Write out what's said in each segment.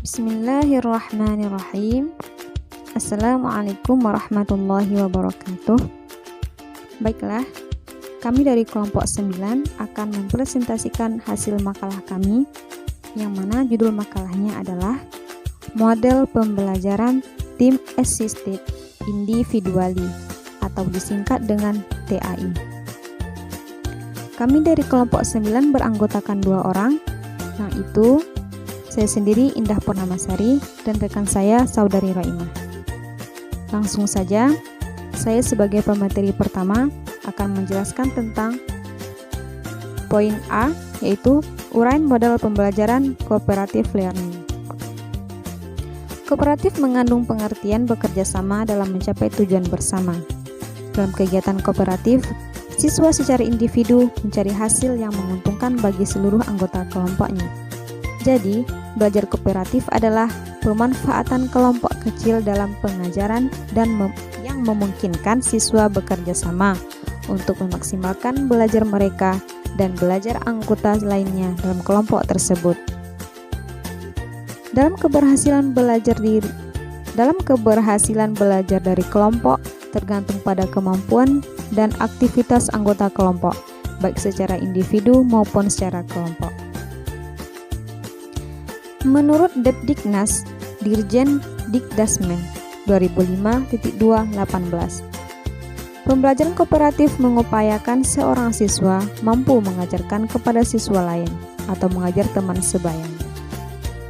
Bismillahirrahmanirrahim. Assalamualaikum warahmatullahi wabarakatuh. Baiklah, kami dari kelompok 9 akan mempresentasikan hasil makalah kami, yang mana judul makalahnya adalah Model Pembelajaran Team Assisted Individually atau disingkat dengan TAI. Kami dari kelompok 9 beranggotakan 2 orang, yaitu saya sendiri Indah Purnamasari dan rekan saya Saudari Roimah. Langsung saja, saya sebagai pemateri pertama akan menjelaskan tentang poin A, yaitu uraian model pembelajaran cooperative learning. Kooperatif mengandung pengertian bekerja sama dalam mencapai tujuan bersama. Dalam kegiatan kooperatif, siswa secara individu mencari hasil yang menguntungkan bagi seluruh anggota kelompoknya. Jadi, belajar kooperatif adalah pemanfaatan kelompok kecil dalam pengajaran dan yang memungkinkan siswa bekerja sama untuk memaksimalkan belajar mereka dan belajar anggota lainnya dalam kelompok tersebut. Dalam keberhasilan belajar dari kelompok tergantung pada kemampuan dan aktivitas anggota kelompok, baik secara individu maupun secara kelompok. Menurut Depdiknas, Dirjen Dikdasmen 2005.218, pembelajaran kooperatif mengupayakan seorang siswa mampu mengajarkan kepada siswa lain atau mengajar teman sebayanya,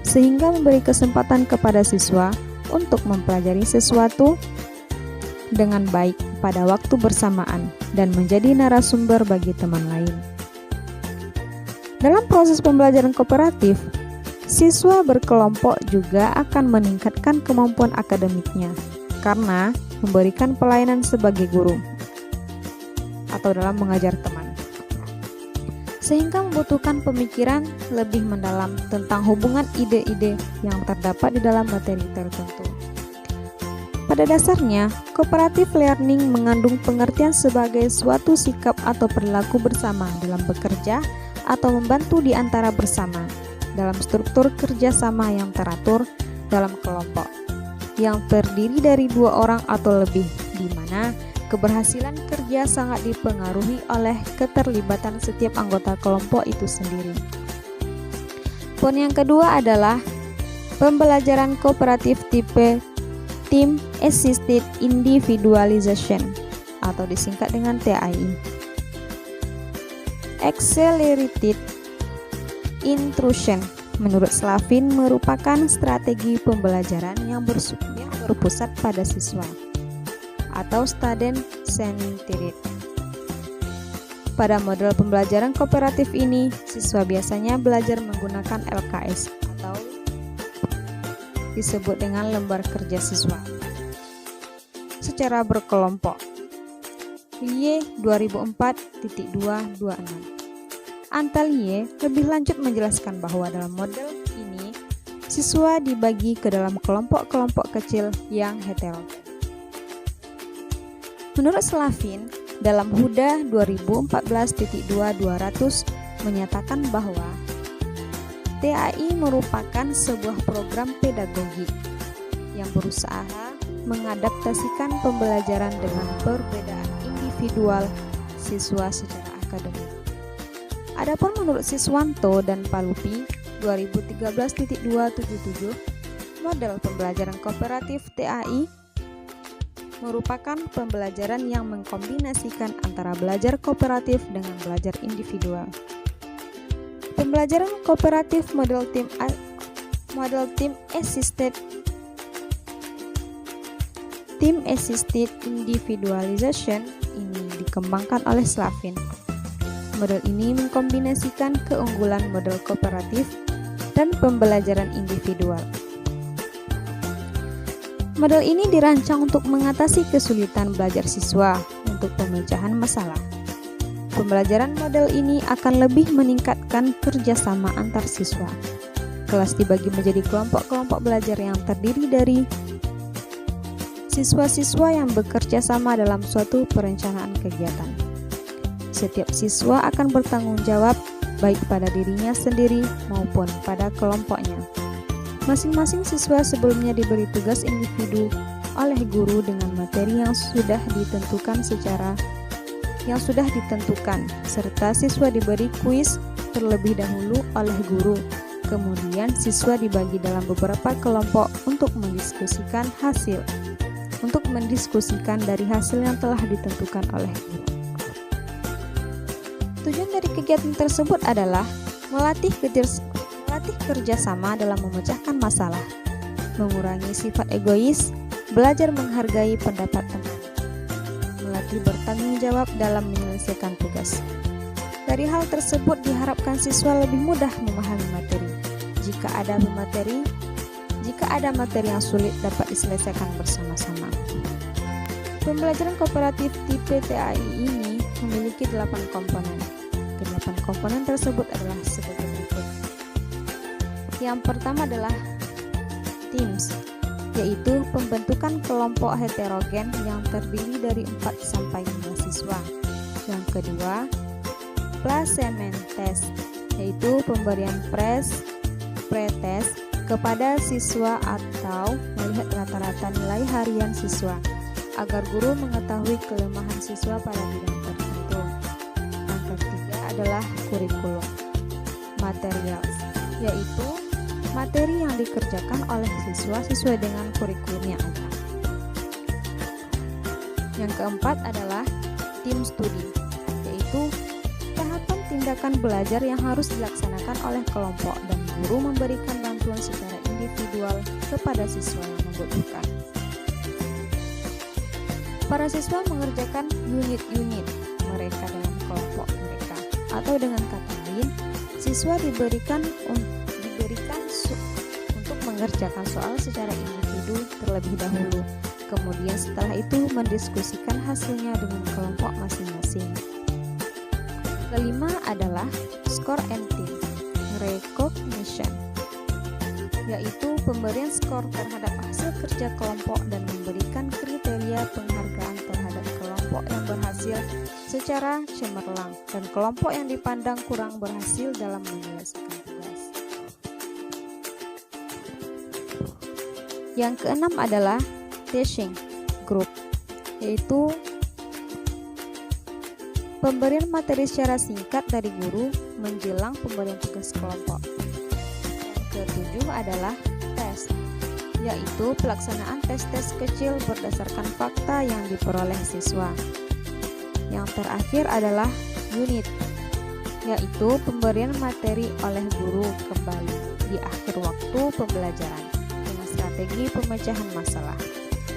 sehingga memberi kesempatan kepada siswa untuk mempelajari sesuatu dengan baik pada waktu bersamaan dan menjadi narasumber bagi teman lain. Dalam proses pembelajaran kooperatif, siswa berkelompok juga akan meningkatkan kemampuan akademiknya karena memberikan pelayanan sebagai guru atau dalam mengajar teman, sehingga membutuhkan pemikiran lebih mendalam tentang hubungan ide-ide yang terdapat di dalam materi tertentu. Pada dasarnya, cooperative learning mengandung pengertian sebagai suatu sikap atau perilaku bersama dalam bekerja atau membantu di antara bersama dalam struktur kerjasama yang teratur dalam kelompok yang terdiri dari 2 orang atau lebih, di mana keberhasilan kerja sangat dipengaruhi oleh keterlibatan setiap anggota kelompok itu sendiri. Poin yang kedua adalah pembelajaran kooperatif tipe Team Assisted Individualization atau disingkat dengan TAI. Accelerated Intrusion menurut Slavin merupakan strategi pembelajaran yang berpusat pada siswa atau student-centered. Pada model pembelajaran kooperatif ini, siswa biasanya belajar menggunakan LKS atau disebut dengan lembar kerja siswa secara berkelompok. Lie 2004.226. Antalye lebih lanjut menjelaskan bahwa dalam model ini, siswa dibagi ke dalam kelompok-kelompok kecil yang heterogen. Menurut Slavin, dalam Huda 2014.200 menyatakan bahwa TAI merupakan sebuah program pedagogik yang berusaha mengadaptasikan pembelajaran dengan perbedaan individual siswa secara akademik. Adapun menurut Siswanto dan Palupi 2013.277, model pembelajaran kooperatif TAI merupakan pembelajaran yang mengkombinasikan antara belajar kooperatif dengan belajar individual. Pembelajaran kooperatif model Team Assisted Individualization ini dikembangkan oleh Slavin. Model ini mengkombinasikan keunggulan model kooperatif dan pembelajaran individual. Model ini dirancang untuk mengatasi kesulitan belajar siswa untuk pemecahan masalah. Pembelajaran model ini akan lebih meningkatkan kerjasama antar siswa. Kelas dibagi menjadi kelompok-kelompok belajar yang terdiri dari siswa-siswa yang bekerja sama dalam suatu perencanaan kegiatan. Setiap siswa akan bertanggung jawab baik pada dirinya sendiri maupun pada kelompoknya. Masing-masing siswa sebelumnya diberi tugas individu oleh guru dengan materi yang sudah ditentukan serta siswa diberi kuis terlebih dahulu oleh guru. Kemudian siswa dibagi dalam beberapa kelompok untuk mendiskusikan dari hasil yang telah ditentukan oleh guru. Tujuan dari kegiatan tersebut adalah melatih kerjasama dalam memecahkan masalah, mengurangi sifat egois, belajar menghargai pendapat teman, melatih bertanggung jawab dalam menyelesaikan tugas. Dari hal tersebut diharapkan siswa lebih mudah memahami materi. Jika ada materi yang sulit dapat diselesaikan bersama-sama. Pembelajaran kooperatif tipe TAI ini memiliki 8 komponen. Ke-8 komponen tersebut adalah sebagai berikut. Yang pertama adalah teams, yaitu pembentukan kelompok heterogen yang terdiri dari 4-5 siswa. Yang kedua, placement test, yaitu pemberian pretest kepada siswa atau melihat rata-rata nilai harian siswa agar guru mengetahui kelemahan siswa pada bidang tertentu. Yang ketiga adalah kurikulum materials, yaitu materi yang dikerjakan oleh siswa sesuai dengan kurikulum yang ada. Yang keempat adalah tim studi, yaitu tahapan tindakan belajar yang harus dilaksanakan oleh kelompok dan guru memberikan bantuan secara individual kepada siswa yang membutuhkan. Para siswa mengerjakan unit-unit mereka dalam kelompok mereka, atau dengan kata lain, siswa diberikan untuk mengerjakan soal secara individu terlebih dahulu. Kemudian setelah itu mendiskusikan hasilnya dengan kelompok masing-masing. Kelima adalah score and team recognition, yaitu pemberian skor terhadap hasil kerja kelompok dan memberikan kriteria penghargaan terhadap kelompok yang berhasil secara cemerlang dan kelompok yang dipandang kurang berhasil dalam menyelesaikan tugas. Yang keenam adalah teaching group, yaitu pemberian materi secara singkat dari guru menjelang pemberian tugas kelompok. Yang ketujuh adalah tes, yaitu pelaksanaan tes-tes kecil berdasarkan fakta yang diperoleh siswa. Yang terakhir adalah unit, yaitu pemberian materi oleh guru kembali di akhir waktu pembelajaran dengan strategi pemecahan masalah.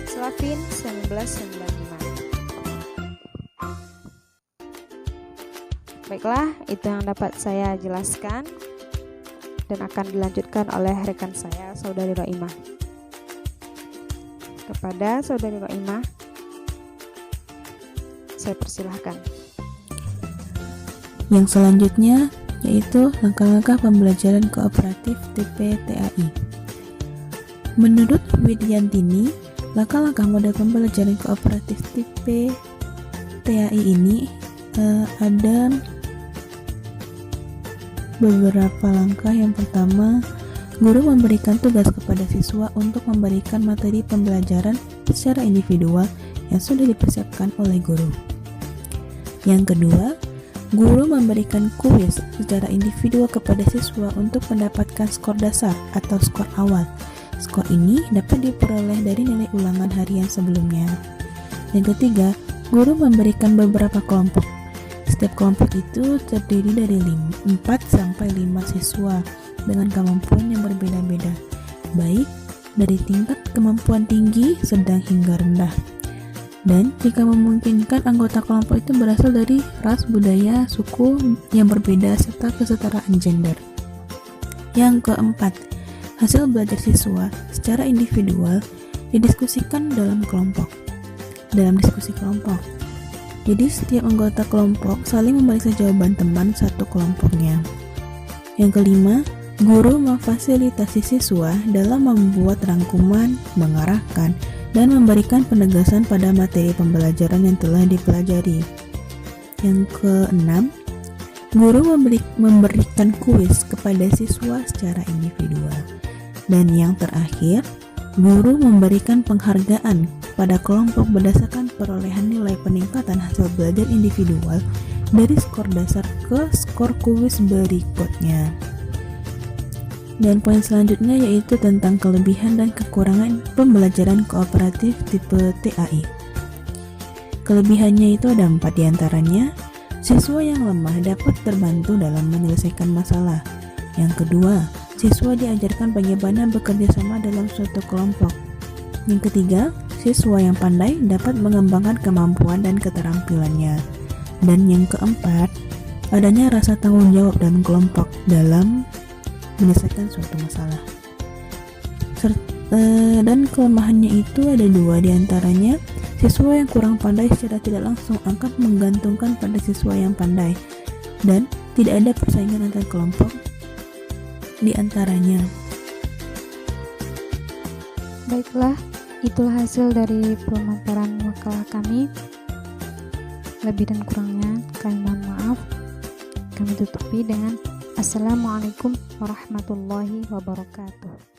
Slavin 1995. Baiklah, itu yang dapat saya jelaskan dan akan dilanjutkan oleh rekan saya, Saudari Roimah. Kepada Saudari Roimah, saya persilahkan. Yang selanjutnya yaitu langkah-langkah pembelajaran kooperatif tipe TAI. Menurut Widyantini, langkah-langkah model pembelajaran kooperatif tipe TAI ini ada beberapa langkah. Yang pertama, guru memberikan tugas kepada siswa untuk memberikan materi pembelajaran secara individual yang sudah dipersiapkan oleh guru. Yang kedua, guru memberikan kuis secara individual kepada siswa untuk mendapatkan skor dasar atau skor awal. Skor ini dapat diperoleh dari nilai ulangan harian sebelumnya. Yang ketiga, guru memberikan beberapa kelompok. Setiap kelompok itu terdiri dari 4-5 siswa dengan kemampuan yang berbeda-beda, baik dari tingkat kemampuan tinggi, sedang hingga rendah. Dan jika memungkinkan, anggota kelompok itu berasal dari ras, budaya, suku yang berbeda, serta kesetaraan gender. Yang keempat, hasil belajar siswa secara individual didiskusikan dalam diskusi kelompok. Jadi setiap anggota kelompok saling memeriksa jawaban teman satu kelompoknya. Yang kelima, guru memfasilitasi siswa dalam membuat rangkuman, mengarahkan, dan memberikan penegasan pada materi pembelajaran yang telah dipelajari. Yang keenam, guru memberikan kuis kepada siswa secara individual. Dan yang terakhir, guru memberikan penghargaan pada kelompok berdasarkan perolehan nilai peningkatan hasil belajar individual dari skor dasar ke skor kuis berikutnya. Dan poin selanjutnya yaitu tentang kelebihan dan kekurangan pembelajaran kooperatif tipe TAI. Kelebihannya itu ada 4 diantaranya. Siswa yang lemah dapat terbantu dalam menyelesaikan masalah. Yang kedua, siswa diajarkan bagaimana bekerja sama dalam suatu kelompok. Yang ketiga, siswa yang pandai dapat mengembangkan kemampuan dan keterampilannya. Dan yang keempat, adanya rasa tanggung jawab dalam kelompok dalam menyelesaikan suatu masalah. Dan kelemahannya itu ada 2 diantaranya. Siswa yang kurang pandai secara tidak langsung akan menggantungkan pada siswa yang pandai, dan tidak ada persaingan antar kelompok di antaranya. Baiklah, itulah hasil dari pemaparan makalah kami. Lebih dan kurangnya kami mohon maaf. Kami tutupi dengan Assalamualaikum warahmatullahi wabarakatuh.